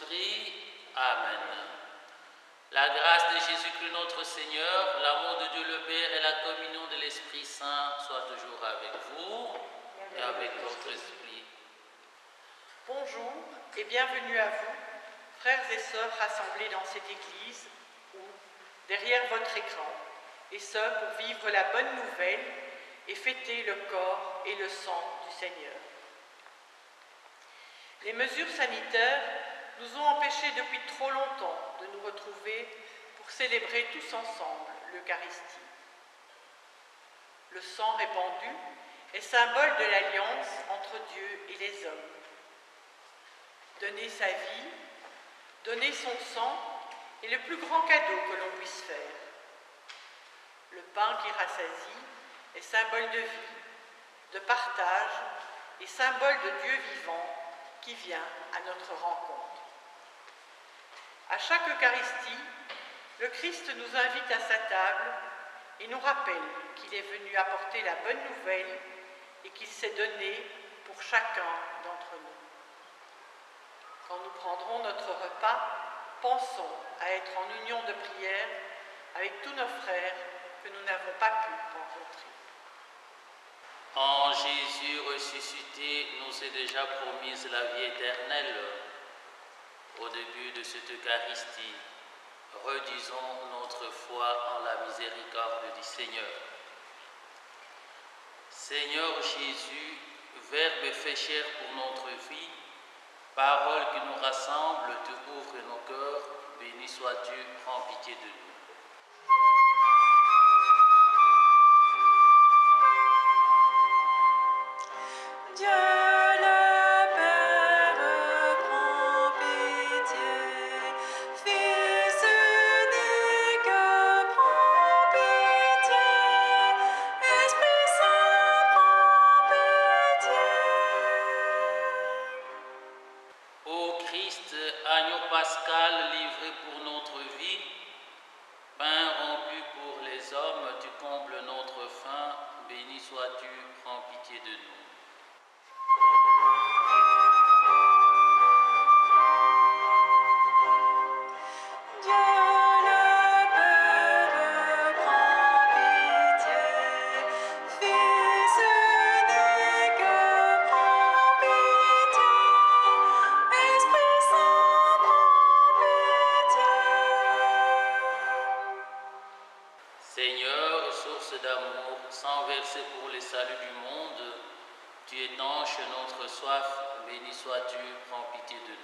Saint-Esprit. Amen. La grâce de Jésus-Christ notre Seigneur, l'amour de Dieu le Père et la communion de l'Esprit Saint soient toujours avec vous et avec votre esprit. Bonjour et bienvenue à vous, frères et sœurs rassemblés dans cette église ou derrière votre écran, et ce pour vivre la bonne nouvelle et fêter le corps et le sang du Seigneur. Les mesures sanitaires nous ont empêchés depuis trop longtemps de nous retrouver pour célébrer tous ensemble l'Eucharistie. Le sang répandu est symbole de l'alliance entre Dieu et les hommes. Donner sa vie, donner son sang est le plus grand cadeau que l'on puisse faire. Le pain qui rassasie est symbole de vie, de partage et symbole de Dieu vivant qui vient à notre rencontre. À chaque Eucharistie, le Christ nous invite à sa table et nous rappelle qu'il est venu apporter la bonne nouvelle et qu'il s'est donné pour chacun d'entre nous. Quand nous prendrons notre repas, pensons à être en union de prière avec tous nos frères que nous n'avons pas pu rencontrer. En Jésus ressuscité, nous est déjà promise la vie éternelle. Au début de cette Eucharistie, redisons notre foi en la miséricorde du Seigneur. Seigneur Jésus, Verbe fait chair pour notre vie, parole qui nous rassemble, tu ouvres nos cœurs, béni sois-tu, prends pitié de nous. Agneau pascal livré pour notre vie, pain rompu pour les hommes, tu combles notre faim, béni sois-tu, prends pitié de nous. Seigneur, source d'amour, sang versé pour le salut du monde, tu étanches notre soif, béni sois-tu, prends pitié de nous.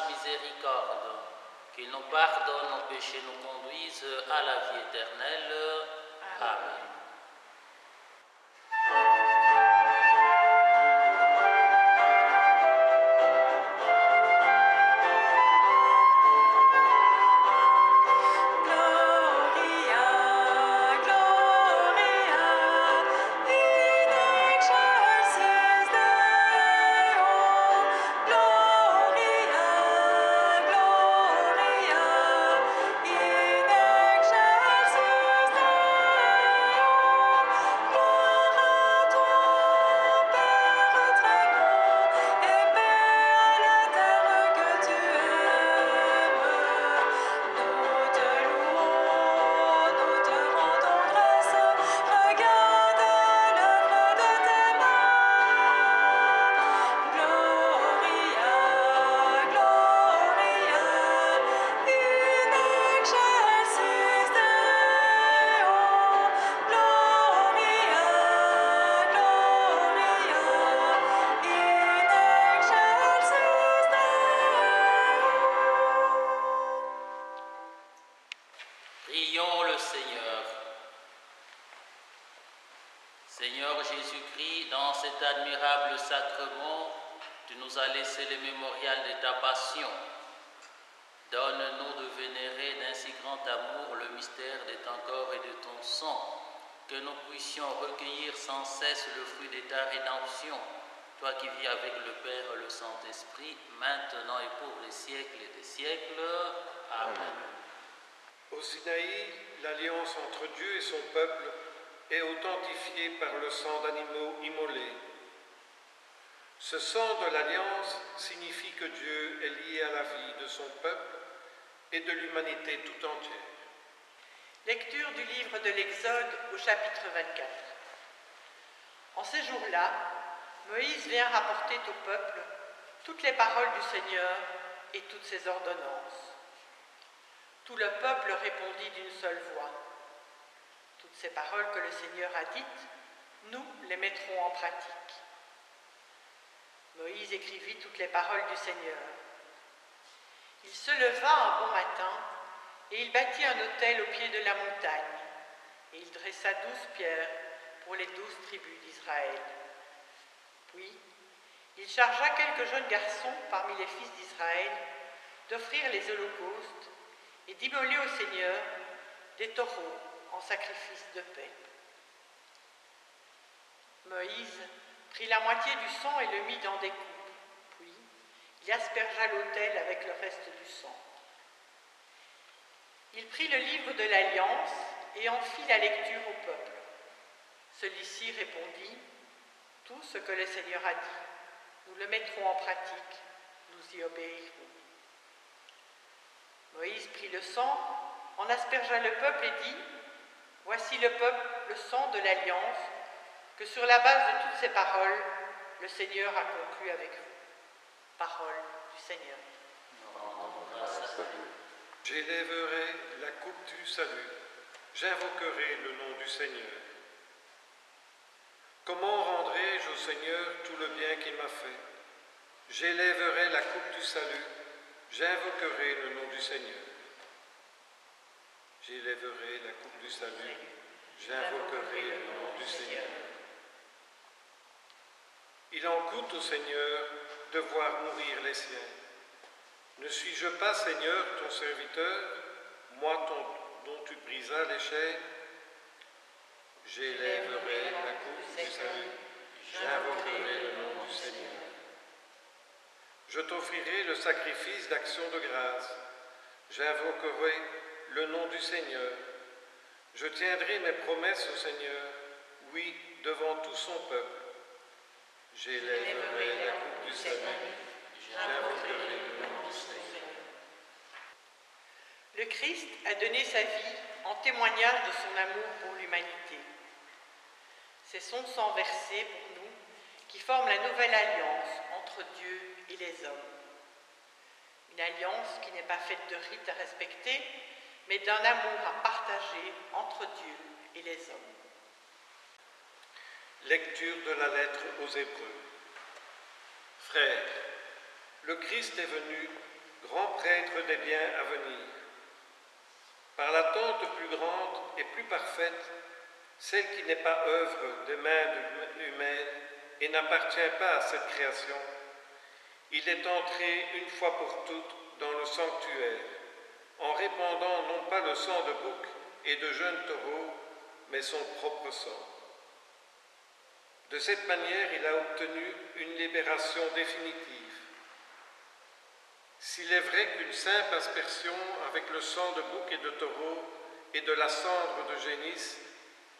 Miséricorde, qu'il nous pardonne nos péchés, nous conduise à la vie éternelle. Amen. Prions le Seigneur. Seigneur Jésus-Christ, dans cet admirable sacrement, tu nous as laissé le mémorial de ta passion. Donne-nous de vénérer d'un si grand amour le mystère de ton corps et de ton sang, que nous puissions recueillir sans cesse le fruit de ta rédemption, toi qui vis avec le Père et le Saint-Esprit, maintenant et pour les siècles des siècles. Amen. Au Sinaï, l'alliance entre Dieu et son peuple est authentifiée par le sang d'animaux immolés. Ce sang de l'alliance signifie que Dieu est lié à la vie de son peuple et de l'humanité tout entière. Lecture du livre de l'Exode au chapitre 24. En ces jours-là, Moïse vient rapporter au peuple toutes les paroles du Seigneur et toutes ses ordonnances. Tout le peuple répondit d'une seule voix. Toutes ces paroles que le Seigneur a dites, nous les mettrons en pratique. Moïse écrivit toutes les paroles du Seigneur. Il se leva un bon matin et il bâtit un autel au pied de la montagne. Et il dressa 12 pierres pour les 12 tribus d'Israël. Puis, il chargea quelques jeunes garçons parmi les fils d'Israël d'offrir les holocaustes et d'immoler au Seigneur des taureaux en sacrifice de paix. Moïse prit la moitié du sang et le mit dans des coupes, puis il aspergea l'autel avec le reste du sang. Il prit le livre de l'Alliance et en fit la lecture au peuple. Celui-ci répondit : « Tout ce que le Seigneur a dit, nous le mettrons en pratique, nous y obéirons. » Moïse prit le sang, en aspergea le peuple et dit : « Voici le peuple, le sang de l'Alliance, que sur la base de toutes ces paroles, le Seigneur a conclu avec vous. » Parole du Seigneur. J'élèverai la coupe du salut, j'invoquerai le nom du Seigneur. Comment rendrai-je au Seigneur tout le bien qu'il m'a fait ? J'élèverai la coupe du salut, j'invoquerai le nom du Seigneur. J'élèverai la coupe du salut, j'invoquerai le nom du Seigneur. Il en coûte au Seigneur de voir mourir les siens. Ne suis-je pas, Seigneur, ton serviteur, moi dont tu brisas les chaînes ? J'élèverai la coupe du salut, j'invoquerai le nom du Seigneur. Je t'offrirai le sacrifice d'action de grâce, j'invoquerai le nom du Seigneur. Je tiendrai mes promesses au Seigneur, oui, devant tout son peuple. J'élèverai la coupe du salut, j'invoquerai le nom du Seigneur. Le Christ a donné sa vie en témoignage de son amour pour l'humanité. C'est son sang versé pour nous qui forme la nouvelle alliance entre Dieu et les hommes. Une alliance qui n'est pas faite de rites à respecter, mais d'un amour à partager entre Dieu et les hommes. Lecture de la lettre aux Hébreux. Frères, le Christ est venu, grand prêtre des biens à venir. Par l'attente plus grande et plus parfaite, celle qui n'est pas œuvre des mains humaines et n'appartient pas à cette création, il est entré une fois pour toutes dans le sanctuaire, en répandant non pas le sang de boucs et de jeunes taureaux, mais son propre sang. De cette manière, il a obtenu une libération définitive. S'il est vrai qu'une simple aspersion avec le sang de bouc et de taureau et de la cendre de génisse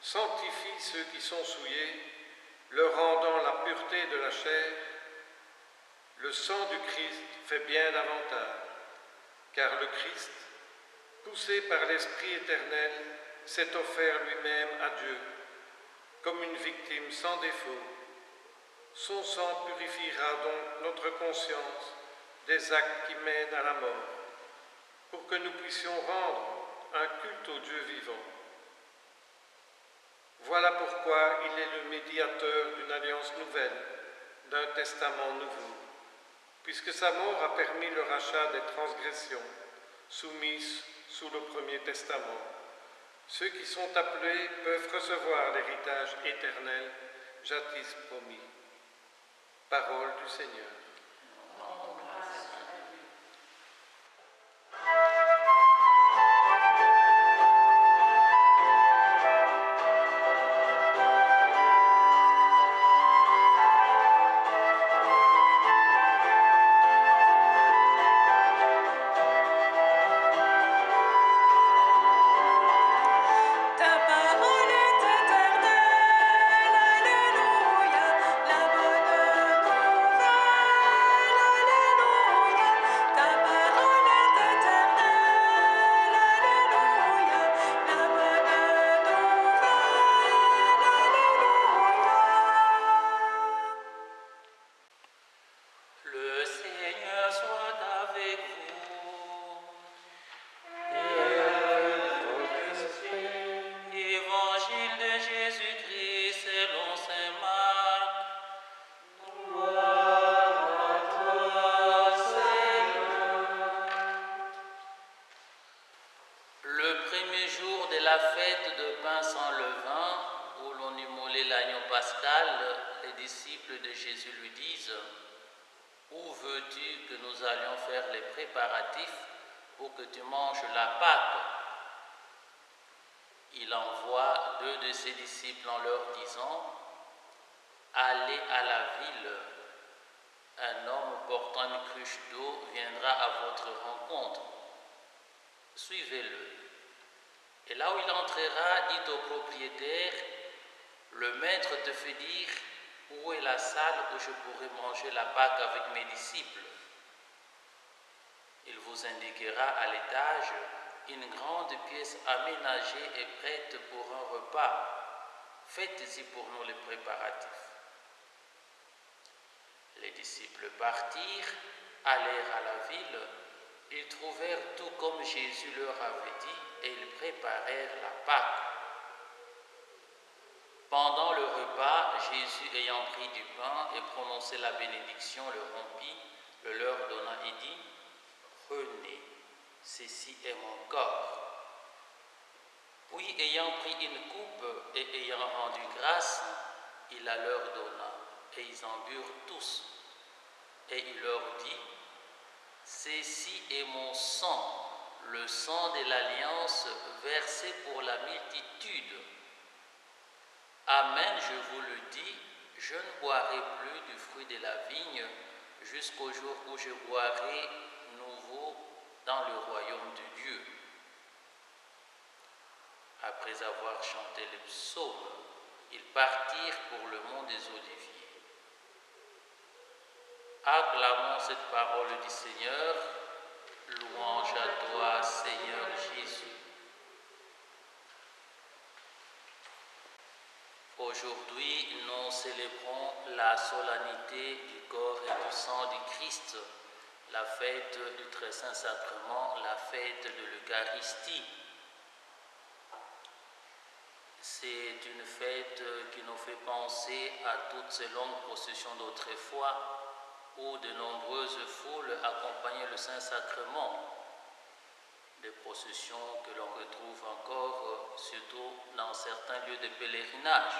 sanctifie ceux qui sont souillés, leur rendant la pureté de la chair, le sang du Christ fait bien davantage, car le Christ, poussé par l'Esprit éternel, s'est offert lui-même à Dieu, comme une victime sans défaut. Son sang purifiera donc notre conscience des actes qui mènent à la mort, pour que nous puissions rendre un culte au Dieu vivant. Voilà pourquoi il est le médiateur d'une alliance nouvelle, d'un testament nouveau, puisque sa mort a permis le rachat des transgressions soumises sous le premier testament. Ceux qui sont appelés peuvent recevoir l'héritage éternel jadis promis. Parole du Seigneur. Le premier jour de la fête de pain sans levain, où l'on immolait l'agneau pascal, les disciples de Jésus lui disent « Où veux-tu que nous allions faire les préparatifs pour que tu manges la Pâque ?» Il envoie 2 de ses disciples en leur disant « Allez à la ville, un homme portant une cruche d'eau viendra à votre rencontre. Suivez-le. Et là où il entrera, dites au propriétaire, le maître te fait dire où est la salle où je pourrai manger la Pâque avec mes disciples. Il vous indiquera à l'étage une grande pièce aménagée et prête pour un repas. Faites-y pour nous les préparatifs. Les disciples partirent, allèrent à la ville, ils trouvèrent tout comme Jésus leur avait dit et ils préparèrent la Pâque. Pendant le repas, Jésus ayant pris du pain et prononcé la bénédiction, le rompit, le leur donna et dit « Prenez, ceci est mon corps. » Puis ayant pris une coupe et ayant rendu grâce, il la leur donna et ils en burent tous. Et il leur dit « Ceci est mon sang, le sang de l'alliance versé pour la multitude. Amen, je vous le dis, je ne boirai plus du fruit de la vigne jusqu'au jour où je boirai nouveau dans le royaume de Dieu. » Après avoir chanté les psaumes, ils partirent pour le mont des Oliviers. Acclamons cette parole du Seigneur. Louange à toi, Seigneur Jésus. Aujourd'hui, nous célébrons la solennité du corps et du sang du Christ, la fête du Très Saint Sacrement, la fête de l'Eucharistie. C'est une fête qui nous fait penser à toutes ces longues processions d'autrefois où de nombreuses foules accompagnaient le Saint-Sacrement, des processions que l'on retrouve encore surtout dans certains lieux de pèlerinage.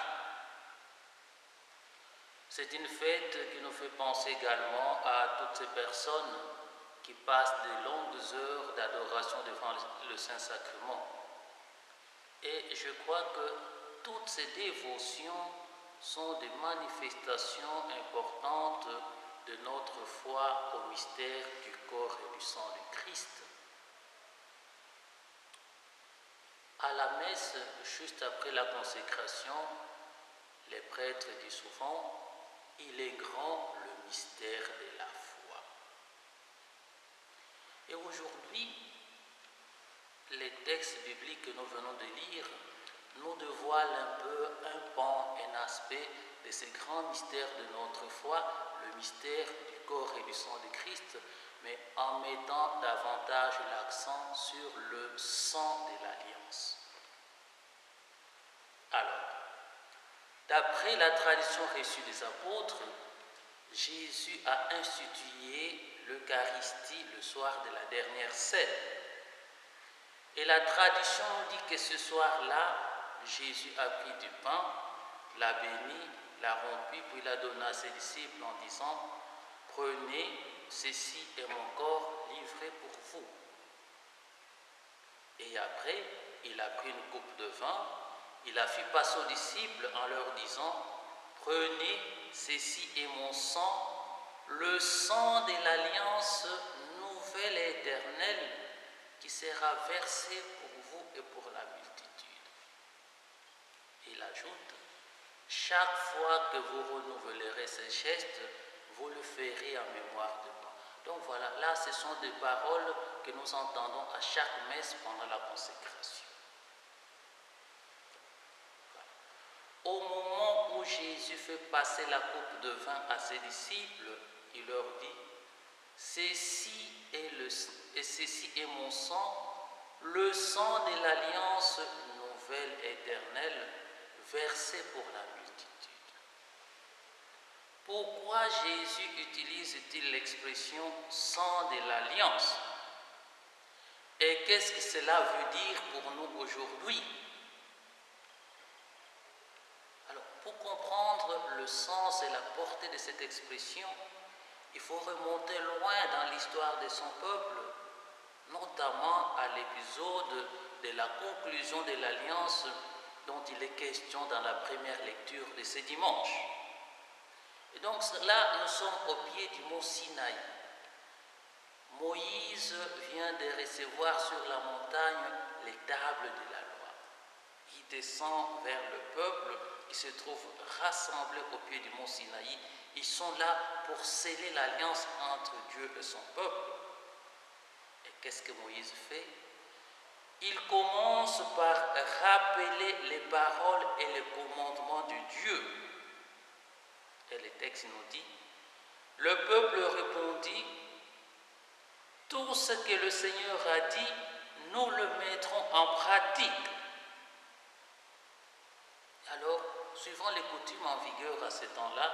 C'est une fête qui nous fait penser également à toutes ces personnes qui passent de longues heures d'adoration devant le Saint-Sacrement. Et je crois que toutes ces dévotions sont des manifestations importantes de notre foi au mystère du corps et du sang du Christ. À la messe, juste après la consécration, les prêtres disent souvent « Il est grand le mystère de la foi ». Et aujourd'hui, les textes bibliques que nous venons de lire nous dévoilent un peu un pan, un aspect de ce grand mystère de notre foi, le mystère du corps et du sang de Christ, mais en mettant davantage l'accent sur le sang de l'Alliance. Alors, d'après la tradition reçue des apôtres, Jésus a institué l'Eucharistie le soir de la dernière cène. Et la tradition dit que ce soir-là, Jésus a pris du pain, l'a béni, l'a rompu, puis l'a donné à ses disciples en disant « Prenez, ceci est mon corps livré pour vous. » Et après, il a pris une coupe de vin, il a fait passer aux disciples en leur disant « Prenez, ceci est mon sang, le sang de l'alliance nouvelle et éternelle qui sera versé pour vous et pour la multitude. » Il ajoute « Chaque fois que vous renouvelerez ces gestes, vous le ferez en mémoire de moi. » Donc voilà, là ce sont des paroles que nous entendons à chaque messe pendant la consécration. Au moment où Jésus fait passer la coupe de vin à ses disciples, il leur dit « Ceci est mon sang, le sang de l'alliance nouvelle éternelle, versé pour la multitude. » Pourquoi Jésus utilise-t-il l'expression « sang de l'alliance » et qu'est-ce que cela veut dire pour nous aujourd'hui? Alors, pour comprendre le sens et la portée de cette expression, il faut remonter loin dans l'histoire de son peuple, notamment à l'épisode de la conclusion de l'alliance dont il est question dans la première lecture de ce dimanche. Et donc là, nous sommes au pied du mont Sinaï. Moïse vient de recevoir sur la montagne les tables de la loi. Il descend vers le peuple qui se trouve rassemblé au pied du mont Sinaï. Ils sont là pour sceller l'alliance entre Dieu et son peuple. Et qu'est-ce que Moïse fait? Il commence par rappeler les paroles et les commandements de Dieu. Et le texte nous dit, le peuple répondit, tout ce que le Seigneur a dit, nous le mettrons en pratique. Alors, suivant les coutumes en vigueur à ce temps-là,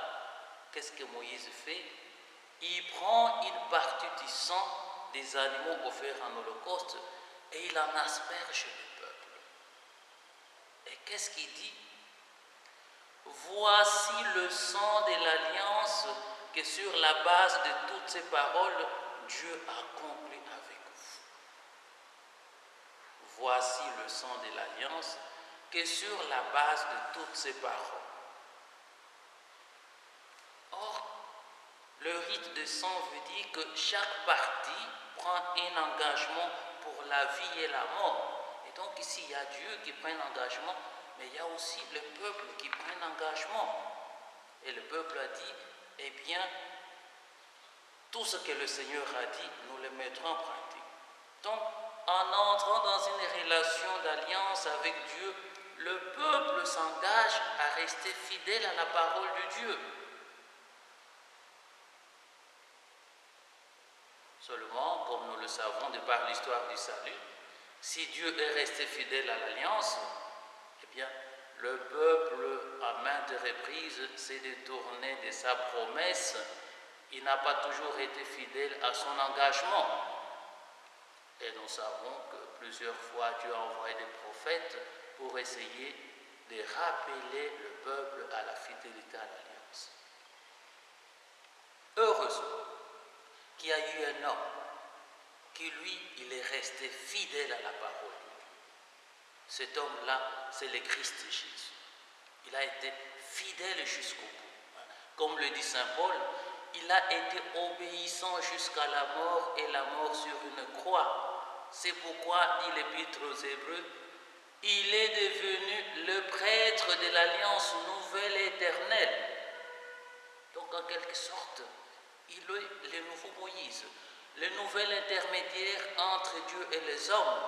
qu'est-ce que Moïse fait? Il prend une partie du sang des animaux offerts en holocauste et il en asperge le peuple. Et qu'est-ce qu'il dit? Voici le sang de l'alliance que sur la base de toutes ces paroles, Dieu accomplit avec vous. Voici le sang de l'alliance que sur la base de toutes ces paroles. Or, le rite de sang veut dire que chaque partie prend un engagement pour la vie et la mort. Et donc ici, il y a Dieu qui prend un engagement, mais il y a aussi le peuple qui prend un engagement. Et le peuple a dit, eh bien, tout ce que le Seigneur a dit, nous le mettrons en pratique. Donc, en entrant dans une relation d'alliance avec Dieu, le peuple s'engage à rester fidèle à la parole de Dieu. Seulement, comme nous le savons de par l'histoire du salut, si Dieu est resté fidèle à l'alliance, eh bien, le peuple, à maintes reprises, s'est détourné de sa promesse. Il n'a pas toujours été fidèle à son engagement. Et nous savons que plusieurs fois Dieu a envoyé des prophètes pour essayer de rappeler le peuple à la fidélité à l'alliance. Heureusement qu'il y a eu un homme qui, lui, il est resté fidèle à la parole de Dieu. Cet homme-là, c'est le Christ Jésus. Il a été fidèle jusqu'au bout. Comme le dit Saint Paul, il a été obéissant jusqu'à la mort et la mort sur une croix. C'est pourquoi, dit l'Épître aux Hébreux, il est devenu le prêtre de l'alliance nouvelle et éternelle. Donc, en quelque sorte, il est le nouveau Moïse, le nouvel intermédiaire entre Dieu et les hommes.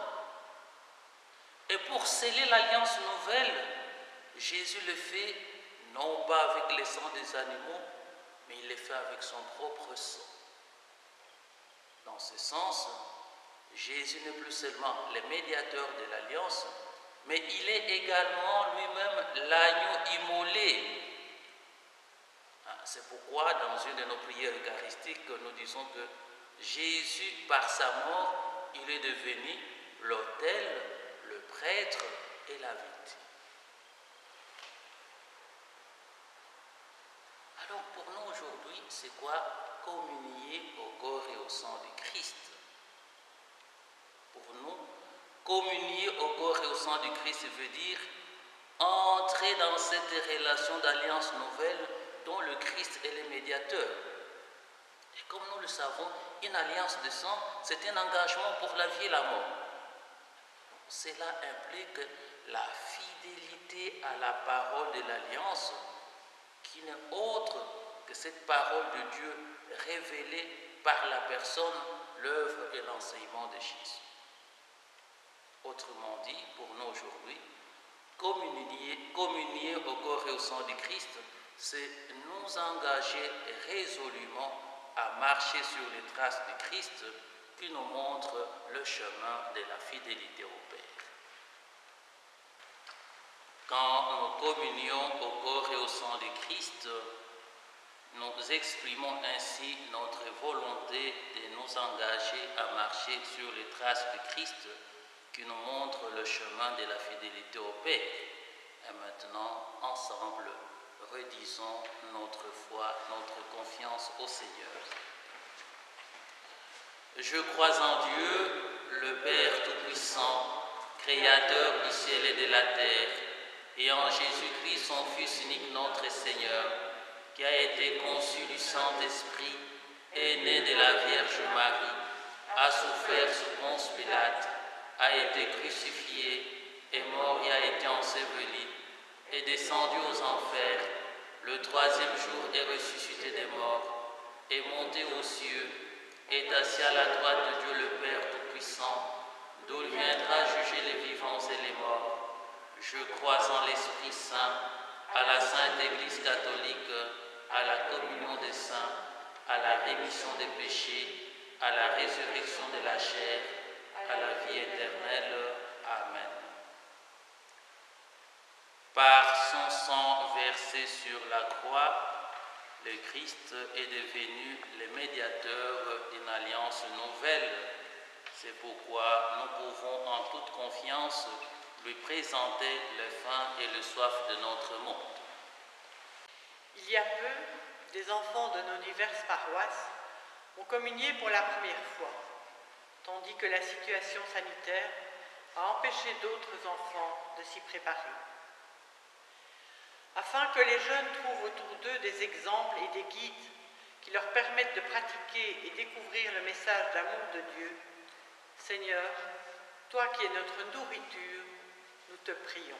Et pour sceller l'alliance nouvelle, Jésus le fait non pas avec le sang des animaux, mais il le fait avec son propre sang. Dans ce sens, Jésus n'est plus seulement le médiateur de l'alliance, mais il est également lui-même l'agneau immolé. C'est pourquoi, dans une de nos prières eucharistiques, nous disons que Jésus, par sa mort, il est devenu l'autel, le prêtre et la victime. Alors, pour nous aujourd'hui, c'est quoi communier au corps et au sang du Christ? Pour nous, communier au corps et au sang du Christ veut dire entrer dans cette relation d'alliance nouvelle dont le Christ est le médiateur. Et comme nous le savons, une alliance de sang, c'est un engagement pour la vie et la mort. Cela implique la fidélité à la parole de l'alliance, qui n'est autre que cette parole de Dieu révélée par la personne, l'œuvre et l'enseignement de Jésus. Autrement dit, pour nous aujourd'hui, communier au corps et au sang du Christ, c'est nous engager résolument à marcher sur les traces du Christ qui nous montre le chemin de la fidélité au Père. Quand nous communions au corps et au sang du Christ, Nous exprimons ainsi notre volonté de nous engager à marcher sur les traces de Christ qui nous montre le chemin de la fidélité au Père. Et maintenant, ensemble, redisons notre foi, notre confiance au Seigneur. Je crois en Dieu, le Père Tout-Puissant, Créateur du ciel et de la terre, et en Jésus-Christ, son Fils unique, notre Seigneur, qui a été conçu du Saint-Esprit, est né de la Vierge Marie, a souffert sous Ponce Pilate, a été crucifié, est mort et a été enseveli, est descendu aux enfers, le troisième jour est ressuscité des morts, est monté aux cieux, est assis à la droite de Dieu le Père Tout-Puissant, d'où il viendra juger les vivants et les morts. Je crois en l'Esprit Saint, à la Sainte Église catholique, à la communion des saints, à la rémission des péchés, à la résurrection de la chair, à la vie éternelle. Amen. Par son sang versé sur la croix, le Christ est devenu le médiateur d'une alliance nouvelle. C'est pourquoi nous pouvons en toute confiance lui présenter le faim et le soif de notre monde. Il y a peu, des enfants de nos diverses paroisses ont communié pour la première fois, tandis que la situation sanitaire a empêché d'autres enfants de s'y préparer. Afin que les jeunes trouvent autour d'eux des exemples et des guides qui leur permettent de pratiquer et découvrir le message d'amour de Dieu, Seigneur, toi qui es notre nourriture, nous te prions.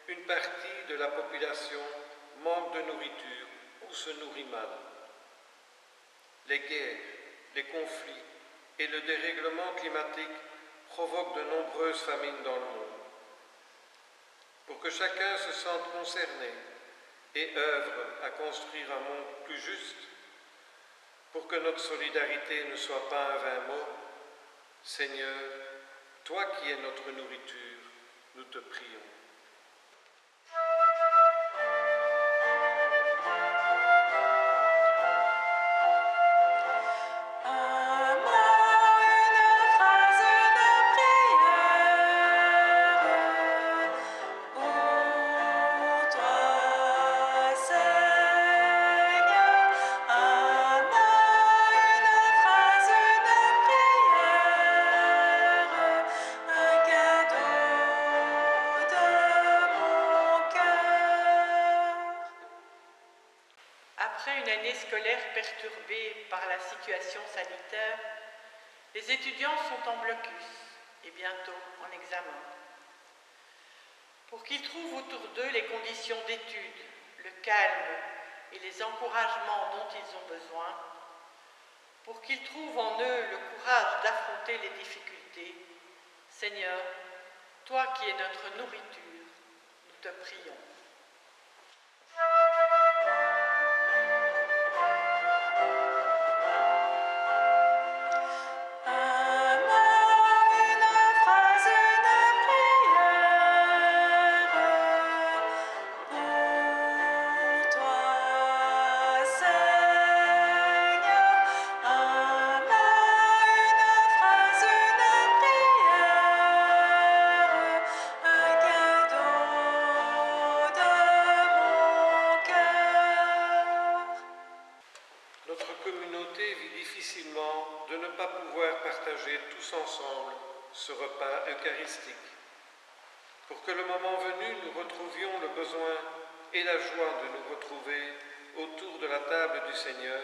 Une partie de la population manque de nourriture ou se nourrit mal. Les guerres, les conflits et le dérèglement climatique provoquent de nombreuses famines dans le monde. Pour que chacun se sente concerné et œuvre à construire un monde plus juste, pour que notre solidarité ne soit pas un vain mot, Seigneur, toi qui es notre nourriture, nous te prions. Après une année scolaire perturbée par la situation sanitaire, les étudiants sont en blocus et bientôt en examen. Pour qu'ils trouvent autour d'eux les conditions d'études, le calme et les encouragements dont ils ont besoin, pour qu'ils trouvent en eux le courage d'affronter les difficultés, Seigneur, toi qui es notre nourriture, nous te prions. De ne pas pouvoir partager tous ensemble ce repas eucharistique. Pour que le moment venu, nous retrouvions le besoin et la joie de nous retrouver autour de la table du Seigneur,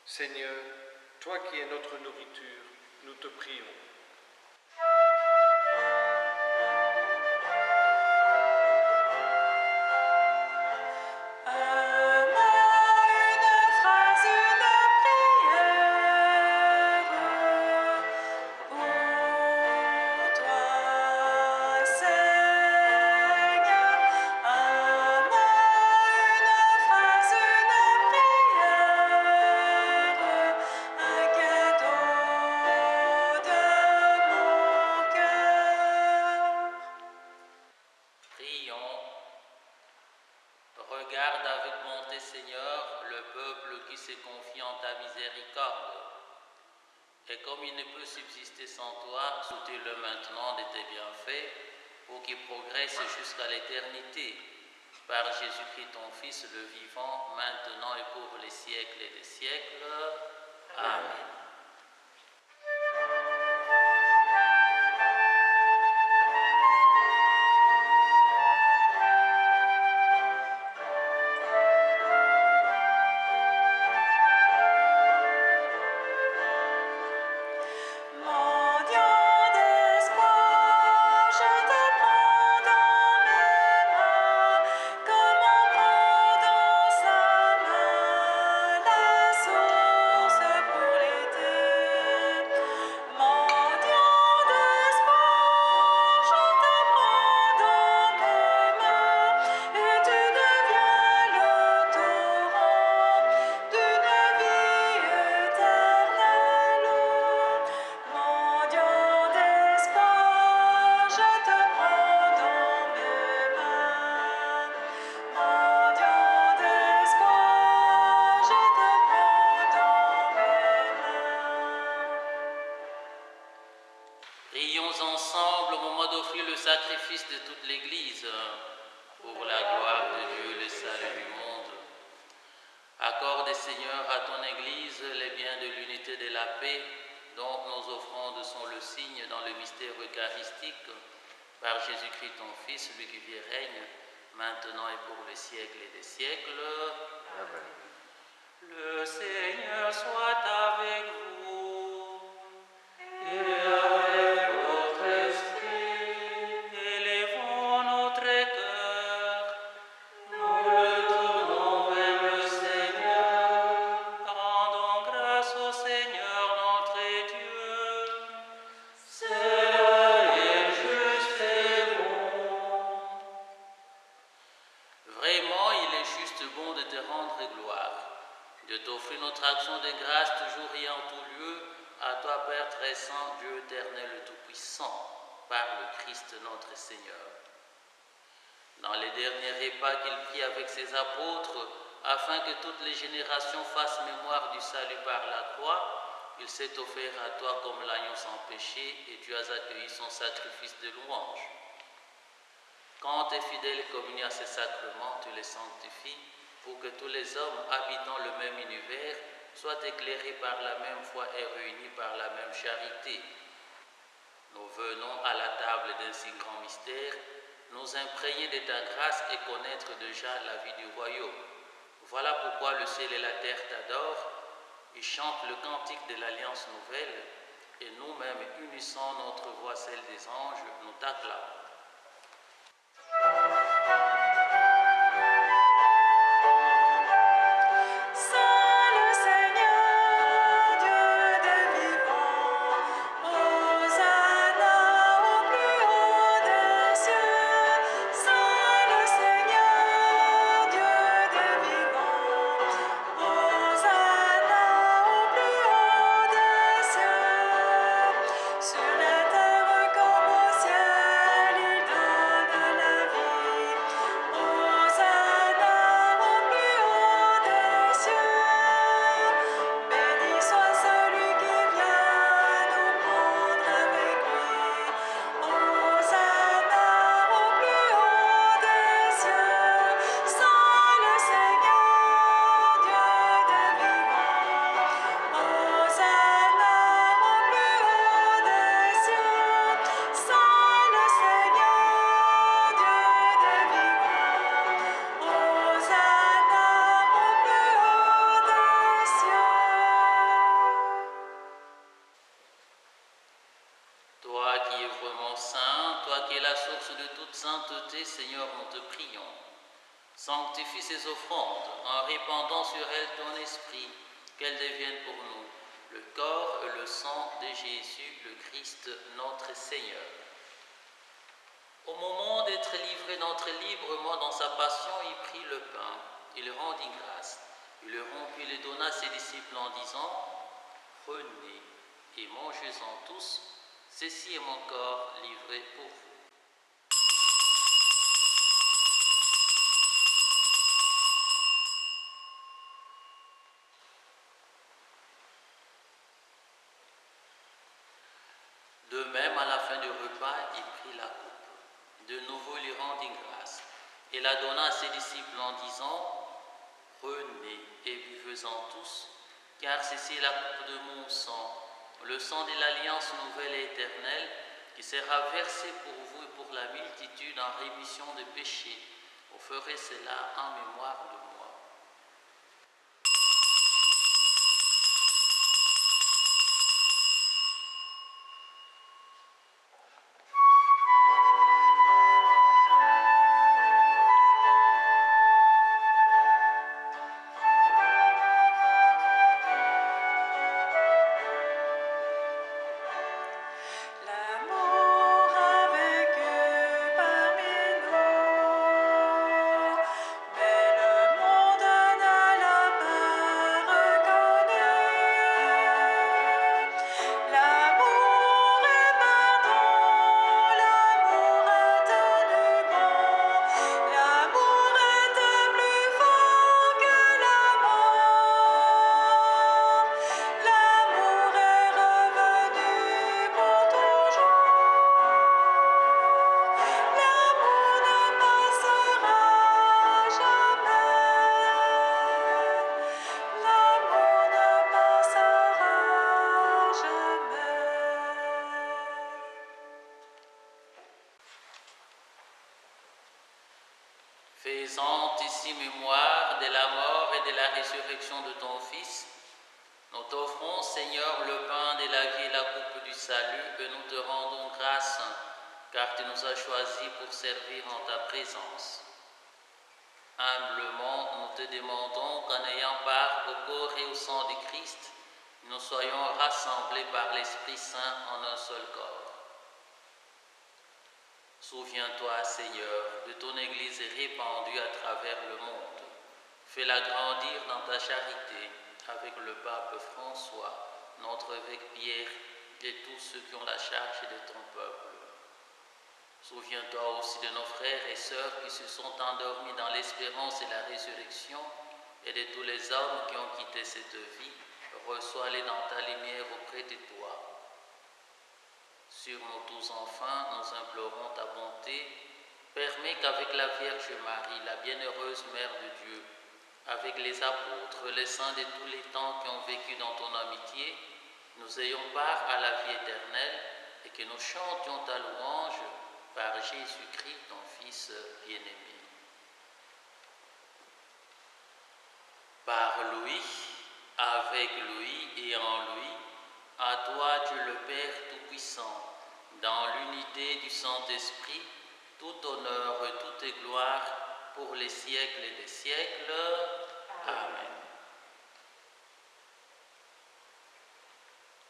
Seigneur, toi qui es notre nourriture, nous te prions. Regarde avec bonté, Seigneur, le peuple qui se confie en ta miséricorde. Et comme il ne peut subsister sans toi, soutiens-le maintenant de tes bienfaits pour qu'il progresse jusqu'à l'éternité. Par Jésus-Christ, ton Fils, le vivant, maintenant et pour les siècles et des siècles. Amen. Prions ensemble au moment d'offrir le sacrifice de toute l'Église pour la gloire de Dieu et le salut du monde. Accorde, Seigneur, à ton Église les biens de l'unité de la paix, dont nos offrandes sont le signe dans le mystère eucharistique, par Jésus-Christ, ton Fils, lui qui vit et règne, maintenant et pour les siècles et des siècles. Amen. Le Seigneur soit avec vous. Et avec votre esprit. Élevons notre cœur. Nous le tournons vers le Seigneur. Rendons grâce au Seigneur notre Dieu. Cela est juste et bon. Vraiment, il est juste bon de te rendre gloire, de t'offrir notre action de grâce toujours et en tout lieu, à toi, Père très saint, Dieu éternel et tout-puissant, par le Christ notre Seigneur. Dans les derniers repas qu'il prit avec ses apôtres, afin que toutes les générations fassent mémoire du salut par la croix, il s'est offert à toi comme l'agneau sans péché, et tu as accueilli son sacrifice de louange. Quand tes fidèles communient à ces sacrements, tu les sanctifies, pour que tous les hommes habitant le même univers soient éclairés par la même foi et réunis par la même charité. Nous venons à la table d'un si grand mystère, nous imprégner de ta grâce et connaître déjà la vie du royaume. Voilà pourquoi le ciel et la terre t'adorent, ils chantent le cantique de l'Alliance nouvelle, et nous-mêmes, unissant notre voix, celle des anges, nous t'acclamons. Sur la terre comme au ciel. sainteté, Seigneur, nous te prions. Sanctifie ces offrandes en répandant sur elles ton esprit, qu'elles deviennent pour nous le corps et le sang de Jésus, le Christ, notre Seigneur. Au moment d'être livré d'entrer librement dans sa passion, il prit le pain, il rendit grâce, il le rompit, il le donna à ses disciples en disant « Prenez et mangez-en tous, ceci est mon corps livré pour vous. » De même, à la fin du repas, il prit la coupe. De nouveau, il rendit grâce et la donna à ses disciples en disant « Prenez et buvez-en tous, car ceci est la coupe de mon sang, le sang de l'alliance nouvelle et éternelle, qui sera versé pour vous et pour la multitude en rémission de péchés. Vous ferez cela en mémoire de moi. » Faisant ici mémoire de la mort et de la résurrection de ton Fils, nous t'offrons, Seigneur, le pain de la vie et la coupe du salut, et nous te rendons grâce, car tu nous as choisis pour servir en ta présence. Humblement, nous te demandons qu'en ayant part au corps et au sang du Christ, nous soyons rassemblés par l'Esprit Saint en un seul corps. Souviens-toi, Seigneur, de ton Église répandue à travers le monde. Fais-la grandir dans ta charité avec le pape François, notre évêque Pierre et tous ceux qui ont la charge de ton peuple. Souviens-toi aussi de nos frères et sœurs qui se sont endormis dans l'espérance et la résurrection et de tous les hommes qui ont quitté cette vie. Reçois-les dans ta lumière auprès de toi. Sur nous tous enfin, nous implorons ta bonté. Permets qu'avec la Vierge Marie, la bienheureuse Mère de Dieu, avec les apôtres, les saints de tous les temps qui ont vécu dans ton amitié, nous ayons part à la vie éternelle et que nous chantions ta louange par Jésus-Christ, ton Fils bien-aimé. Par lui, avec lui et en lui, à toi Dieu le Père Tout-Puissant, dans l'unité du Saint-Esprit, tout honneur et toute gloire pour les siècles et des siècles. Amen.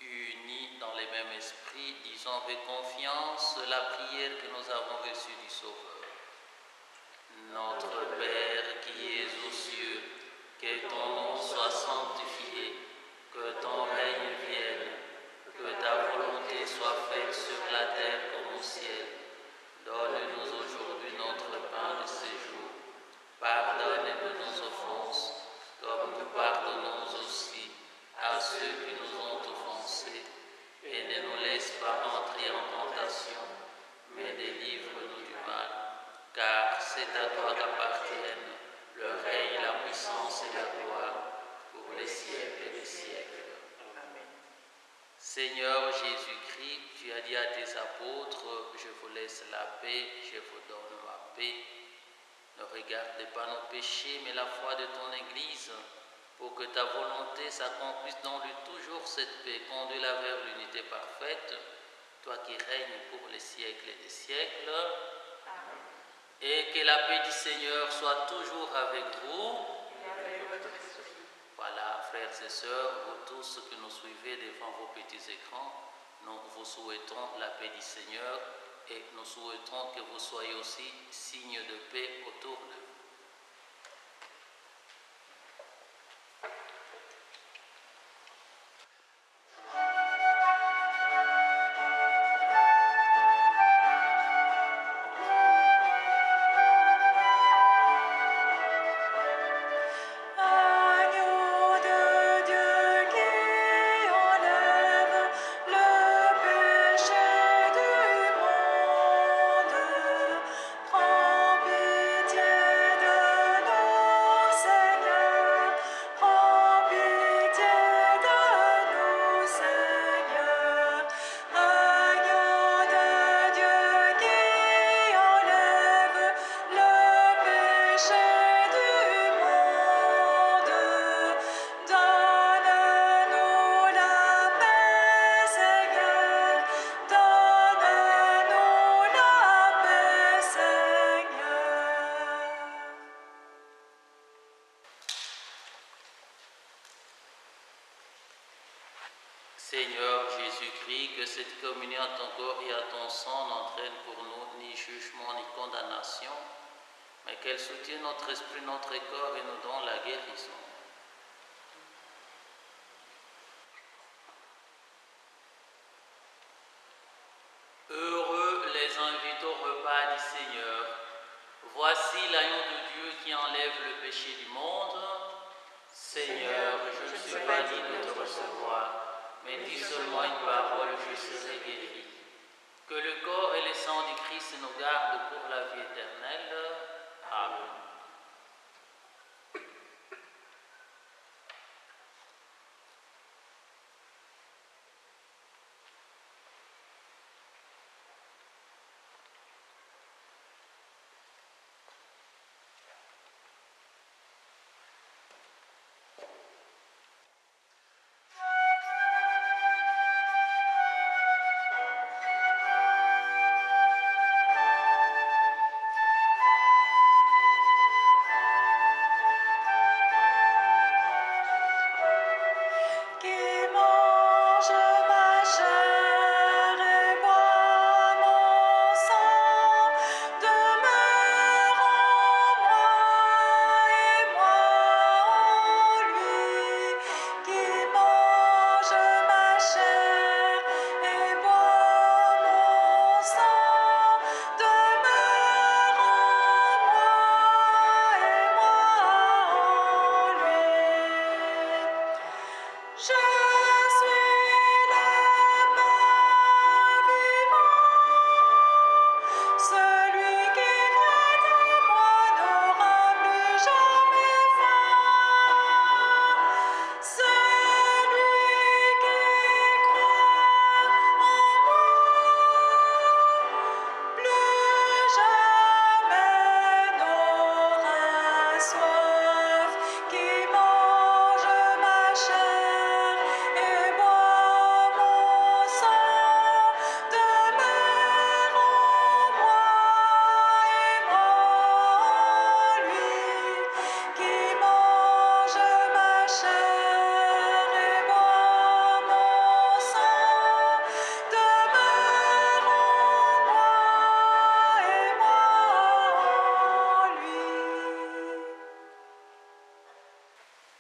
Unis dans les mêmes esprits, disons avec confiance la prière que nous avons reçue du Sauveur. Notre Père qui es aux cieux, que ton nom soit sanctifié, que ton règne vienne, que ta volonté soit faite sur la terre comme au ciel. Donne-nous aujourd'hui notre pain de ce jour. Pardonne-nous nos offenses, comme nous pardonnons aussi à ceux qui nous ont offensés. Et ne nous laisse pas entrer en tentation, mais délivre-nous du mal. Car c'est à toi qu'appartiennent le règne, la puissance et la gloire pour les siècles et les siècles. Amen. Seigneur Jésus-Christ, tu as dit à tes apôtres, je vous laisse la paix, je vous donne ma paix. Ne regarde pas nos péchés, mais la foi de ton Église, pour que ta volonté s'accomplisse dans lui toujours cette paix, conduis-la vers l'unité parfaite, toi qui règnes pour les siècles et des siècles. Amen. Et que la paix du Seigneur soit toujours avec vous. Voilà, frères et sœurs, vous tous que nous suivez devant vos petits écrans, nous vous souhaitons la paix du Seigneur et nous souhaitons que vous soyez aussi signe de paix autour de vous. Seigneur Jésus-Christ, que cette communion à ton corps et à ton sang n'entraîne pour nous ni jugement ni condamnation, mais qu'elle soutienne notre esprit, notre corps et nous donne la guérison. Heureux les invités au repas du Seigneur. Voici l'agneau de Dieu qui enlève le péché du monde. Seigneur, je ne suis pas digne de te recevoir, mais dis seulement une parole, je serai guéri. Que le corps et le sang du Christ nous gardent pour la vie éternelle. Amen.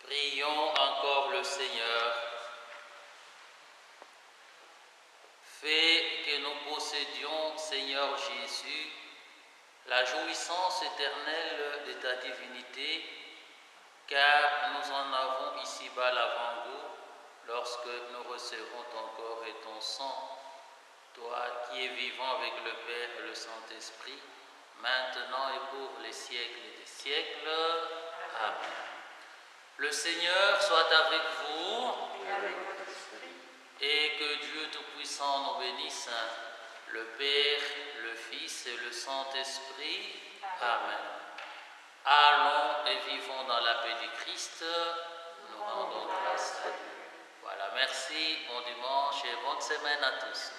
Prions encore le Seigneur. Fais que nous possédions, Seigneur Jésus, la jouissance éternelle de ta divinité, car nous en avons ici-bas l'avant-goût lorsque nous recevrons ton corps et ton sang, toi qui es vivant avec le Père et le Saint-Esprit, maintenant et pour les siècles des siècles. Amen. Le Seigneur soit avec vous et que Dieu Tout-Puissant nous bénisse, le Père, le Fils et le Saint-Esprit. Amen. Allons et vivons dans la paix du Christ. Nous rendons grâce à Dieu. Voilà, merci, bon dimanche et bonne semaine à tous.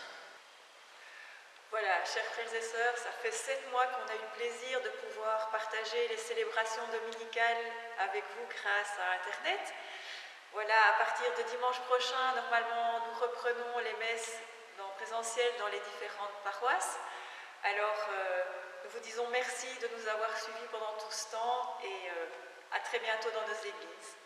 Voilà, chers frères et sœurs, ça fait 7 mois qu'on a eu le plaisir de pouvoir partager les célébrations dominicales avec vous grâce à Internet. Voilà, à partir de dimanche prochain, normalement, nous reprenons les messes en présentiel dans les différentes paroisses. Alors, nous vous disons merci de nous avoir suivis pendant tout ce temps et à très bientôt dans nos églises.